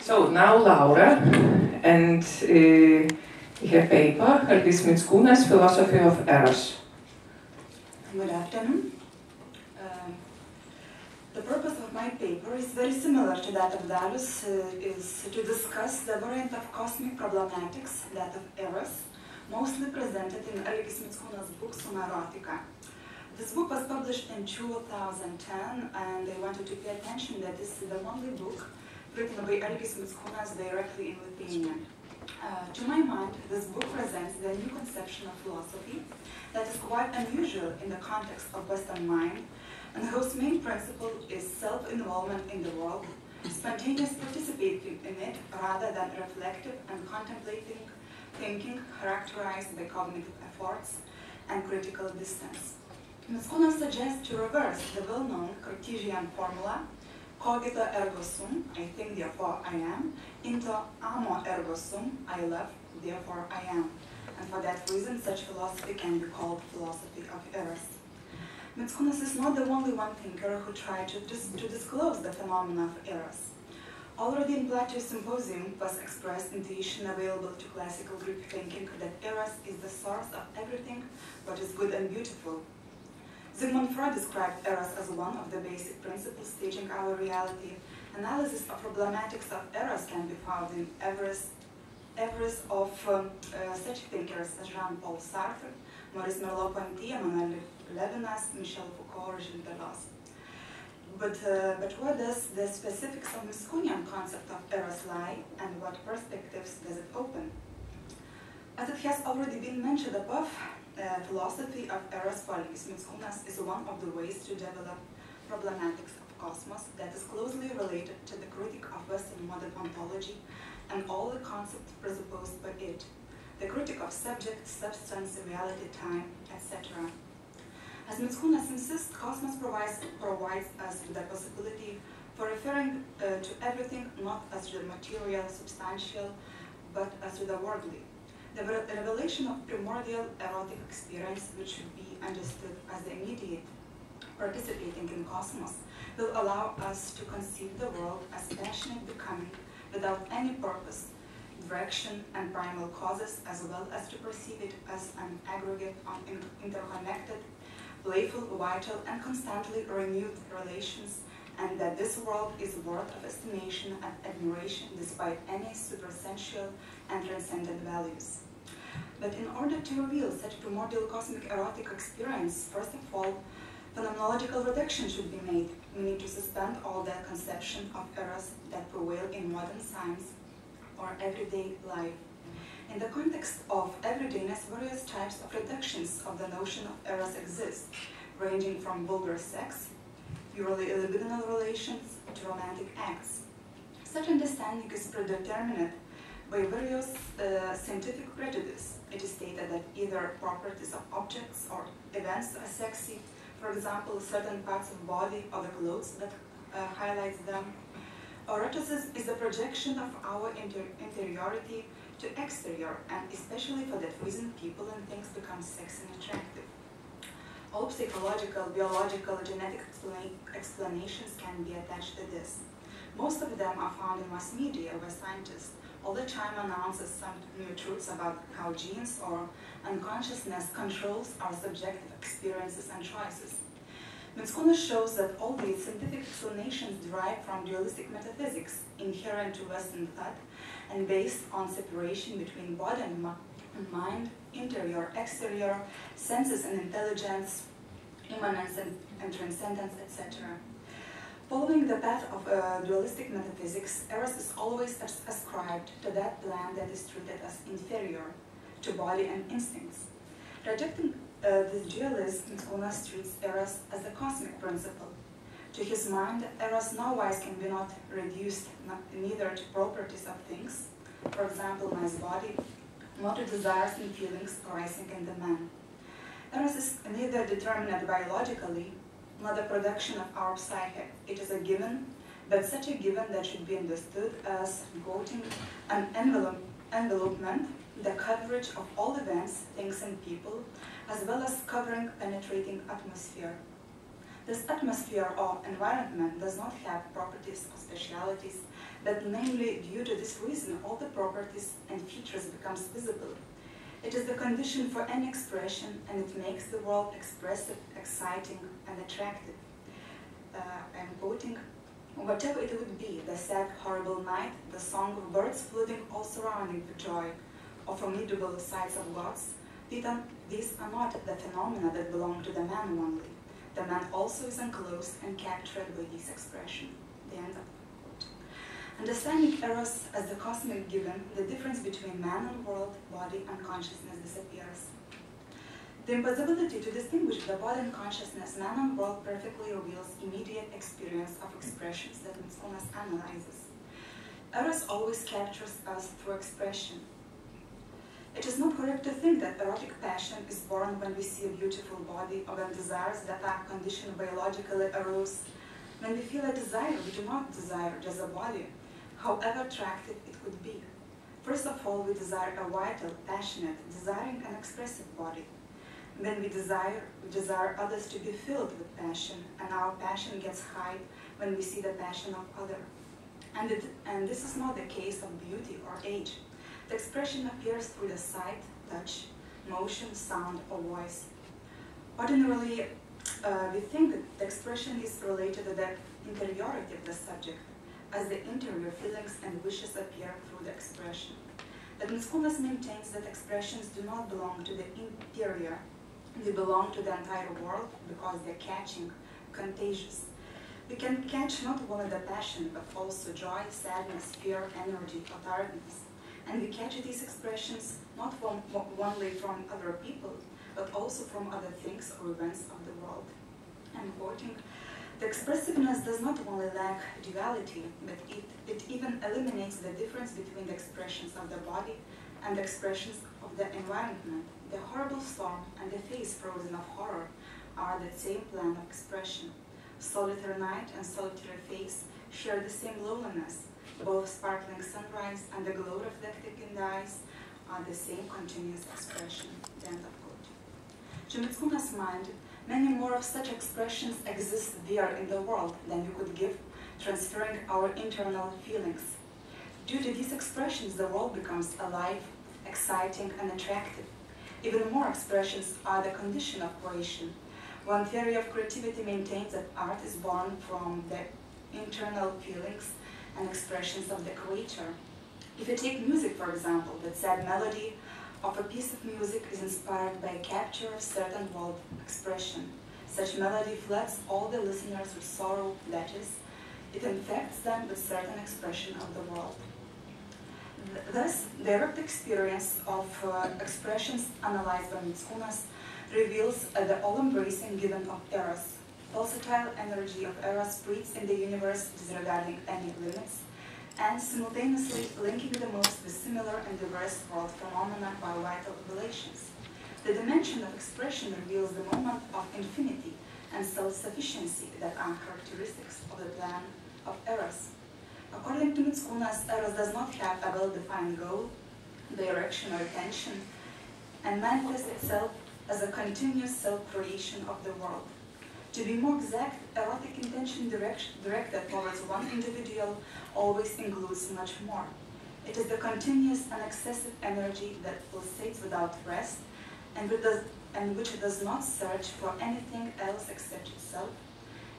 So now Laura, and her paper, Algis Mickūnas, Philosophy of Eros. Good afternoon. The purpose of my paper is very similar to that of Dalius, is to discuss the variant of cosmic problematics, that of Eros, mostly presented in Algis Mickūnas' book Summa Erotica. This book was published in 2010, and I wanted to pay attention that this is the only book written by Algis Mickūnas directly in Lithuanian. To my mind, this book presents the new conception of philosophy that is quite unusual in the context of Western mind, and whose main principle is self-involvement in the world, spontaneous participating in it rather than reflective and contemplating thinking characterized by cognitive efforts and critical distance. Mickūnas suggests to reverse the well-known Cartesian formula cogito ergo sum, I think therefore I am, into amo ergo sum, I love, therefore I am. And for that reason, such philosophy can be called philosophy of Eros. Mickūnas is not the only one thinker who tried to disclose the phenomena of Eros. Already in Plato's Symposium was expressed intuition available to classical Greek thinking that Eros is the source of everything what is good and beautiful. Sigmund Freud described Eros as one of the basic principles staging our reality. Analysis of problematics of Eros can be found in every of such thinkers as Jean-Paul Sartre, Maurice Merleau-Ponty, Emmanuel Levinas, Michel Foucault, or Gilles Deleuze. But where does the specifics of Mickūnian concept of Eros lie, and what perspectives does it open? As it has already been mentioned above, philosophy of Eros for Algis Mickūnas is one of the ways to develop problematics of cosmos that is closely related to the critique of Western modern ontology and all the concepts presupposed by it, the critique of subject, substance, reality, time, etc. As Mickūnas insists, cosmos provides us with the possibility for referring to everything not as the material, substantial, but as to the worldly. The revelation of primordial erotic experience, which should be understood as the immediate participating in cosmos, will allow us to conceive the world as passionate becoming without any purpose, direction, and primal causes, as well as to perceive it as an aggregate of interconnected, playful, vital, and constantly renewed relations, and that this world is worth of estimation and admiration despite any supersensual and transcendent values. But in order to reveal such primordial cosmic erotic experience, first of all, phenomenological reduction should be made. We need to suspend all the conception of Eros that prevail in modern science or everyday life. In the context of everydayness, various types of reductions of the notion of Eros exist, ranging from vulgar sex, purely libidinal relations, to romantic acts. Such understanding is predetermined by various scientific prejudice. It is stated that either properties of objects or events are sexy, for example, certain parts of body or the clothes that highlights them. Eroticism is the projection of our interiority to exterior, and especially for that reason, people and things become sexy and attractive. All psychological, biological, genetic explanations can be attached to this. Most of them are found in mass media, where scientists all the time announces some new truths about how genes or unconsciousness controls our subjective experiences and choices. Mickūnas shows that all these scientific explanations derive from dualistic metaphysics inherent to Western thought and based on separation between body and mind, interior, exterior, senses and intelligence, immanence and transcendence, etc. Following the path of dualistic metaphysics, Eros is always ascribed to that plan that is treated as inferior to body and instincts. Rejecting this dualism, Mickūnas treats Eros as the cosmic principle. To his mind, Eros nowise can be not reduced neither to properties of things, for example, man's body, nor to desires and feelings arising in the man. Eros is neither determined biologically, nor the production of our psyche. It is a given, but such a given that should be understood as, quoting, an envelopment, the coverage of all events, things and people, as well as covering penetrating atmosphere. This atmosphere or environment does not have properties or specialities, that namely due to this reason all the properties and features becomes visible. It is the condition for any expression, and it makes the world expressive, exciting, and attractive. I'm quoting, "Whatever it would be, the sad, horrible night, the song of birds fluting all surrounding with joy, or formidable sights of gods, these are not the phenomena that belong to the man only. The man also is enclosed and captured by this expression." The end of the quote. Understanding Eros as the cosmic given, the difference between man and world, body and consciousness disappears. The impossibility to distinguish the body and consciousness, man and world, perfectly reveals immediate experience of expressions that Mickūnas analyzes. Eros always captures us through expression. It is not correct to think that erotic passion is born when we see a beautiful body or when desires that are conditioned biologically arouse. When we feel a desire, we do not desire just a body, however attractive it could be. First of all, we desire a vital, passionate, desiring and expressive body. When we desire others to be filled with passion, and our passion gets high when we see the passion of others. And this is not the case of beauty or age. The expression appears through the sight, touch, motion, sound, or voice. Ordinarily, we think that the expression is related to the interiority of the subject, as the interior feelings and wishes appear through the expression. But Mickūnas maintains that expressions do not belong to the interior. They belong to the entire world because they're catching, contagious. We can catch not only the passion, but also joy, sadness, fear, energy, or tiredness. And we catch these expressions not only from other people, but also from other things or events of the world. I'm quoting, "The expressiveness does not only lack duality, but it even eliminates the difference between the expressions of the body and the expressions of the environment. The horrible storm and the face frozen of horror are the same plan of expression. Solitary night and solitary face share the same loneliness. Both sparkling sunrise and the glow reflected in the eyes are the same continuous expression." The end of quote. To Mickūnas' mind, many more of such expressions exist there in the world than we could give, transferring our internal feelings. Due to these expressions, the world becomes alive, exciting, and attractive. Even more expressions are the condition of creation. One theory of creativity maintains that art is born from the internal feelings and expressions of the creator. If you take music, for example, the sad melody of a piece of music is inspired by a capture of certain world expression. Such melody floods all the listeners with sorrow, that is, it infects them with certain expression of the world. Thus, direct experience of expressions analyzed by Mickūnas reveals the all-embracing given of Eros. Versatile energy of Eros spreads in the universe disregarding any limits, and simultaneously linking the most dissimilar and diverse world phenomena by vital relations. The dimension of expression reveals the moment of infinity and self-sufficiency that are characteristics of the plan of Eros. According to Mickūnas, Eros does not have a well-defined goal, direction, or intention, and manifests itself as a continuous self-creation of the world. To be more exact, erotic intention directed towards one individual always includes much more. It is the continuous and excessive energy that pulsates without rest and which does not search for anything else except itself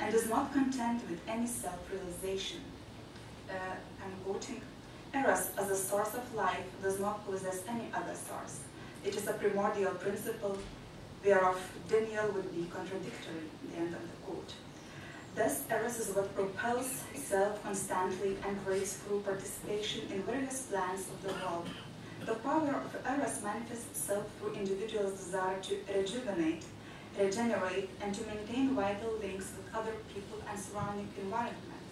and is not content with any self-realization. I'm quoting, "Eros, as a source of life, does not possess any other source. It is a primordial principle whereof denial would be contradictory." The end of the quote. Thus, Eros is what propels itself constantly and creates through participation in various plans of the world. The power of Eros manifests itself through individuals' desire to rejuvenate, regenerate, and to maintain vital links with other people and surrounding environment.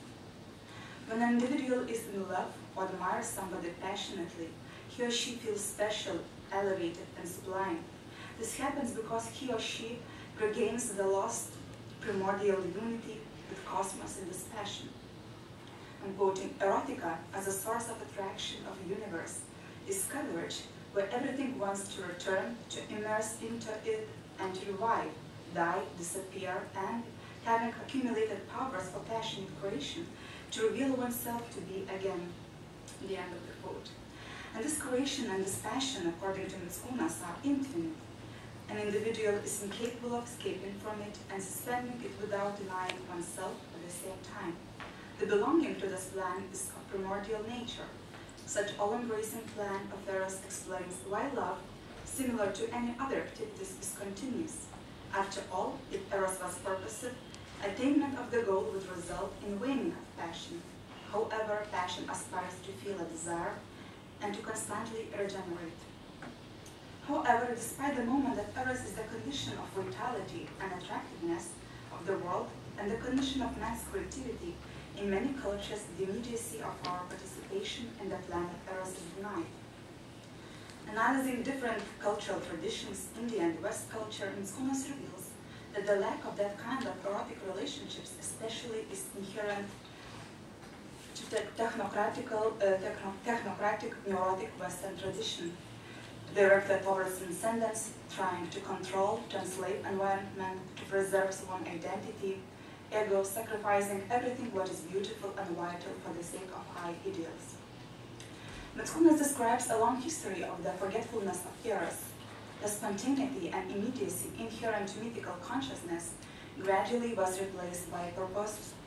When an individual is in love or admires somebody passionately, he or she feels special, elevated, and sublime. This happens because he or she regains the lost primordial unity with cosmos in this passion. I'm quoting, "Erotica, as a source of attraction of the universe, is coverage where everything wants to return, to immerse into it, and to revive, die, disappear, and, having accumulated powers for passionate creation, to reveal oneself to be again. The end of the quote. And this creation and this passion, according to Mickūnas, are infinite. An individual is incapable of escaping from it and suspending it without denying oneself at the same time. The belonging to this plan is of primordial nature. Such all-embracing plan of Eros explains why love, similar to any other activities, is continuous. After all, if Eros was purposive, attainment of the goal would result in waning of passion. However, passion aspires to feel a desire and to constantly regenerate. However, despite the moment that Eros is the condition of vitality and attractiveness of the world and the condition of man's creativity, in many cultures the immediacy of our participation in the plan of Eros is denied. Analyzing different cultural traditions, Indian and West culture, Mickūnas reveals that the lack of that kind of erotic relationships especially is inherent to the technocratic neurotic Western tradition, directed towards transcendence, trying to control, translate environment, to preserve one's identity, ego, sacrificing everything what is beautiful and vital for the sake of high ideals. Mickūnas describes a long history of the forgetfulness of Eros. The spontaneity and immediacy inherent to mythical consciousness gradually was replaced by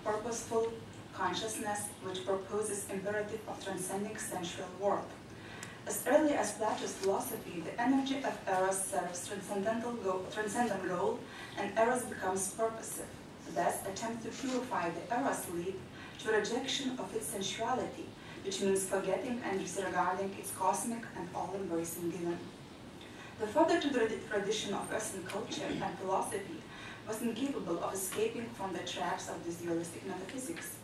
purposeful consciousness, which proposes imperative of transcending sensual world. As early as Plato's philosophy, the energy of Eros serves transcendent goal, and Eros becomes purposive. Thus, attempt to purify the Eros lead to rejection of its sensuality, which means forgetting and disregarding its cosmic and all-embracing given. The further to the tradition of Western culture and philosophy was incapable of escaping from the traps of this dualistic metaphysics,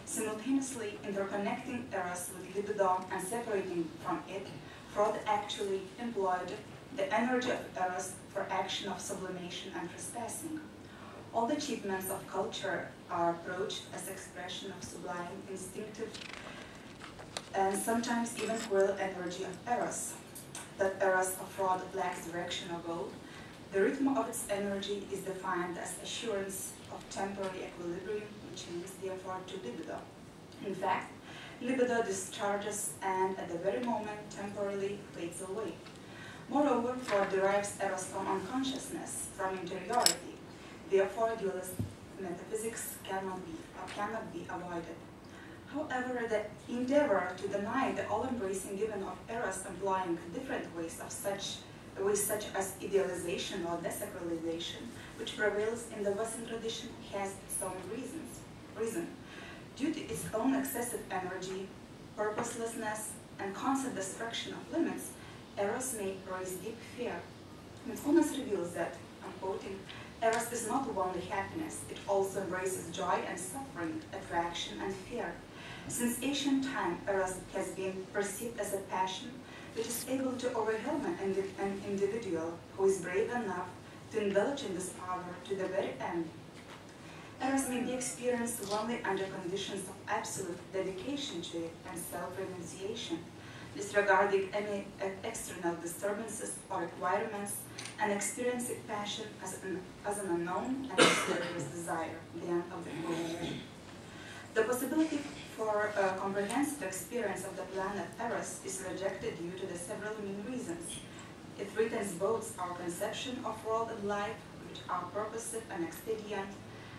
simultaneously interconnecting Eros with libido and separating from it. Freud actually employed the energy of Eros for action of sublimation and trespassing. All the achievements of culture are approached as expression of sublime, instinctive, and sometimes even cruel energy of Eros. That Eros of Freud lacks direction or goal. The rhythm of its energy is defined as assurance of temporary equilibrium, which leads therefore to libido. In fact, libido discharges and at the very moment temporarily fades away. Moreover, Freud derives Eros from unconsciousness, from interiority. Therefore, dualist metaphysics cannot be avoided. However, the endeavor to deny the all-embracing given of Eros, employing different ways such as idealization or desacralization, which prevails in the Western tradition, has its own reason. Due to its own excessive energy, purposelessness, and constant destruction of limits, Eros may raise deep fear. Mickūnas reveals that, I'm quoting, Eros is not only happiness, it also embraces joy and suffering, attraction and fear. Since ancient time, Eros has been perceived as a passion which is able to overwhelm an individual who is brave enough to indulge in this power to the very end. Eros may be experienced only under conditions of absolute dedication to it and self-renunciation, disregarding any external disturbances or requirements, and experiencing passion as an unknown and mysterious desire, the end of the quote. The possibility for a comprehensive experience of the planet Eros is rejected due to the several main reasons. It threatens both our conception of world and life, which are purposive and expedient,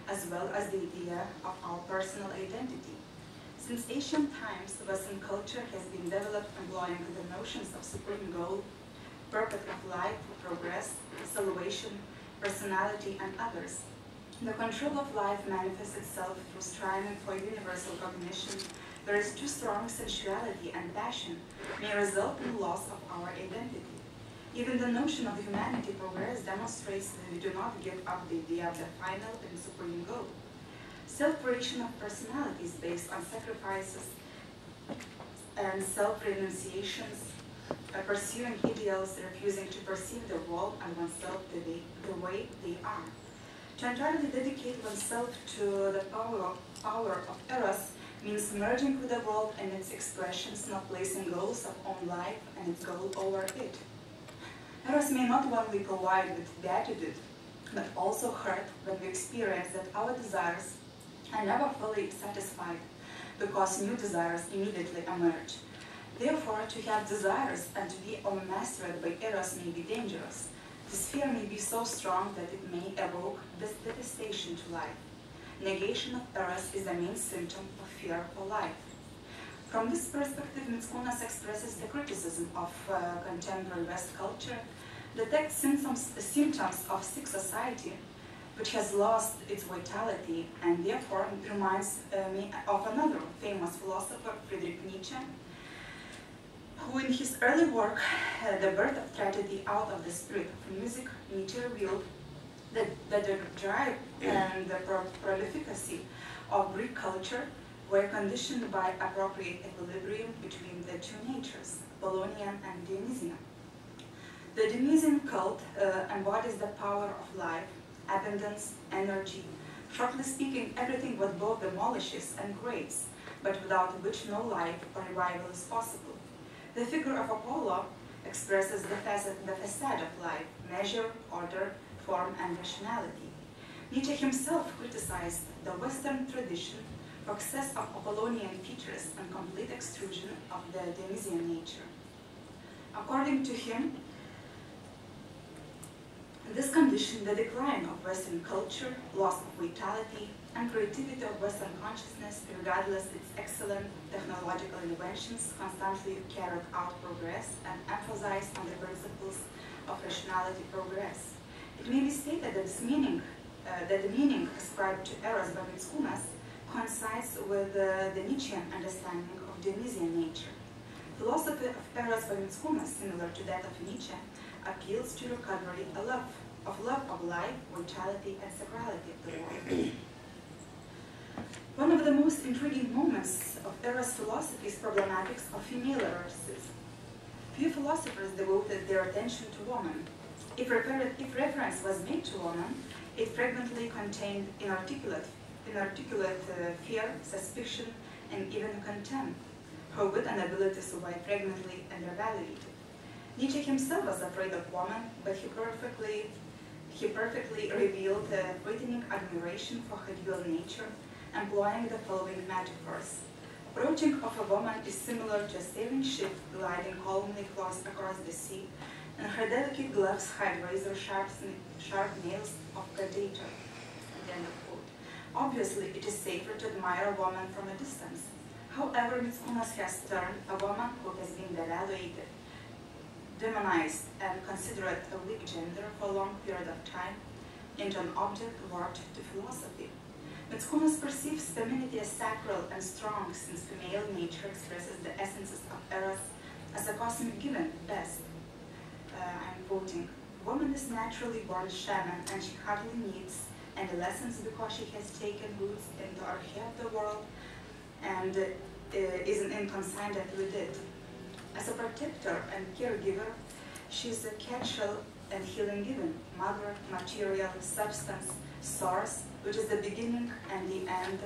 as well as the idea of our personal identity. Since ancient times, Western culture has been developed employing the notions of supreme goal, purpose of life, progress, salvation, personality, and others. The control of life manifests itself through striving for universal cognition, whereas too strong sensuality and passion may result in loss of our identity. Even the notion of humanity progress demonstrates that we do not give up the idea of the final and supreme goal. Self-creation of personalities based on sacrifices and self-renunciations, pursuing ideals, refusing to perceive the world and oneself the way they are. To entirely dedicate oneself to the power of Eros means merging with the world and its expressions, not placing goals of own life and its goal over it. Eros may not only provide with beatitude, but also hurt when we experience that our desires are never fully satisfied, because new desires immediately emerge. Therefore, to have desires and to be overmastered by Eros may be dangerous. This fear may be so strong that it may evoke devastation to life. Negation of Eros is the main symptom of fear for life. From this perspective, Mickūnas expresses the criticism of contemporary West culture, detects symptoms of sick society, which has lost its vitality, and therefore reminds me of another famous philosopher, Friedrich Nietzsche, who in his early work, The Birth of Tragedy Out of the Spirit of Music, Nietzsche revealed that the drive and the prolificacy of Greek culture were conditioned by appropriate equilibrium between the two natures, Apollonian and Dionysian. The Dionysian cult embodies the power of life, abundance, energy, shortly speaking, everything what both demolishes and creates, but without which no life or revival is possible. The figure of Apollo expresses the facade of life, measure, order, form, and rationality. Nietzsche himself criticized the Western tradition for excess of Apollonian features and complete extrusion of the Dionysian nature. According to him, this condition, the decline of Western culture, loss of vitality, and creativity of Western consciousness, regardless its excellent technological inventions, constantly carried out progress and emphasized on the principles of rationality progress. It may be stated that the meaning ascribed to Eros by Mickūnas coincides with the Nietzschean understanding of Dionysian nature. Philosophy of Eros by Mickūnas, similar to that of Nietzsche, appeals to recovery of love of life, vitality, and sacrality of the world. One of the most intriguing moments of Eros philosophy is problematics of female eroticism. Few philosophers devoted their attention to woman. If reference was made to woman, it frequently contained inarticulate fear, suspicion, and even contempt. Her wit and abilities were frequently undervalued. Nietzsche himself was afraid of woman, but he perfectly revealed a frightening admiration for her dual nature, employing the following metaphors. Approaching of a woman is similar to a sailing ship gliding calmly across the sea, and her delicate gloves hide razor-sharp nails of predator. End of quote. Obviously, it is safer to admire a woman from a distance. However, Mickūnas has turned a woman who has been devaluated, demonized, and considered a weak gender for a long period of time into an object worth to philosophy. Mickūnas perceives femininity as sacral and strong, since female nature expresses the essences of Eros as a cosmic given best. I'm quoting, "Woman is naturally born shaman, and she hardly needs any lessons because she has taken roots into our head of the world and isn't consigned with it. As a protector and caregiver, she is a catch-all and healing given, mother, material, substance, source, which is the beginning and the end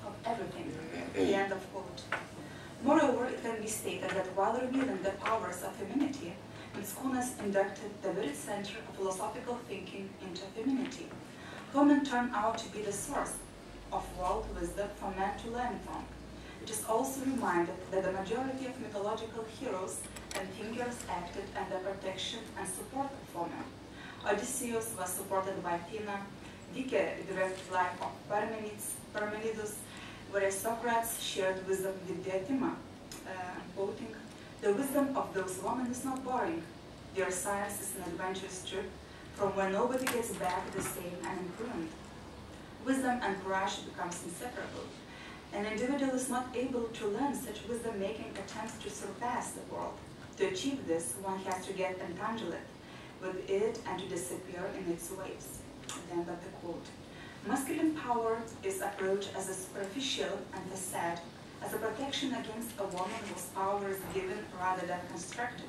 of everything." The end of quote. Moreover, it can be stated that while revealing the powers of femininity, Mickūnas inducted the very center of philosophical thinking into femininity. Women turn out to be the source of world wisdom for men to learn from. It is also reminded that the majority of mythological heroes and figures acted under protection and support of women. Odysseus was supported by Athena, Dike direct life of Parmenides, whereas Socrates shared wisdom with Diotima. Quoting, "The wisdom of those women is not boring. Their science is an adventurous trip from where nobody gets back the same and improved. Wisdom and courage becomes inseparable. An individual is not able to learn such wisdom-making attempts to surpass the world. To achieve this, one has to get entangled with it and to disappear in its waves." The end of the quote. Masculine power is approached as a superficial and facade, as a protection against a woman whose power is given rather than constructed.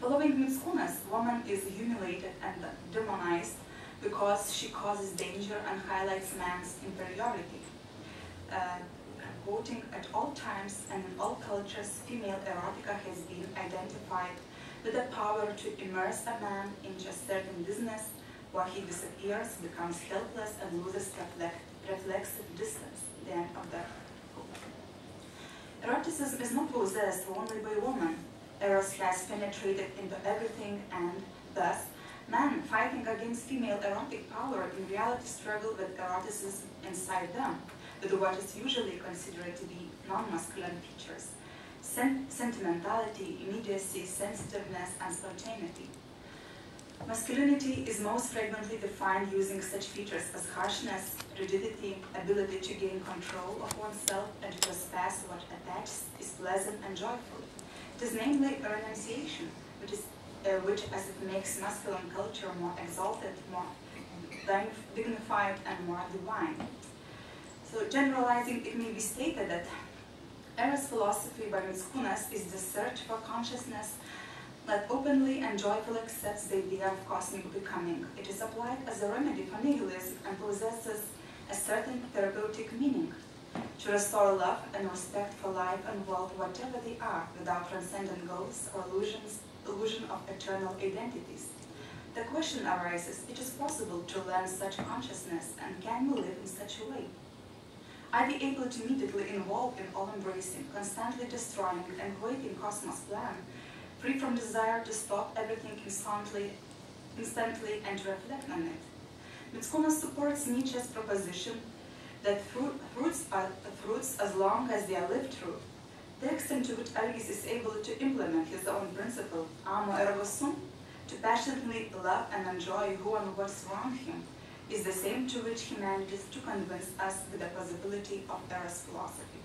Following Mickūnas, woman is humiliated and demonized because she causes danger and highlights man's inferiority. Quoting, "At all times and in all cultures, female erotica has been identified with the power to immerse a man into a certain business where he disappears, becomes helpless, and loses reflexive distance." The end of the quote. Eroticism is not possessed only by woman. Eros has penetrated into everything, and thus, men fighting against female erotic power in reality struggle with eroticism inside them, with what is usually considered to be non-masculine features: sentimentality, immediacy, sensitiveness, and spontaneity. Masculinity is most frequently defined using such features as harshness, rigidity, ability to gain control of oneself and to trespass what attached is pleasant and joyful. It is namely a renunciation, which as it makes masculine culture more exalted, more dignified, and more divine. So generalizing, it may be stated that Eros philosophy by Mickūnas is the search for consciousness that openly and joyfully accepts the idea of cosmic becoming. It is applied as a remedy for nihilism and possesses a certain therapeutic meaning: to restore love and respect for life and world, whatever they are, without transcendent goals or illusion of eternal identities. The question arises: it is possible to learn such consciousness, and can we live in such a way? Are we able to immediately involve in all-embracing, constantly destroying and creating cosmos plan, free from desire to stop everything instantly and to reflect on it? Mickūnas supports Nietzsche's proposition that fruits are fruits as long as they are lived through. The extent to which Algis is able to implement his own principle, amo ergo sum, to passionately love and enjoy who and what's around him, is the same to which he manages to convince us with the possibility of Eros philosophy.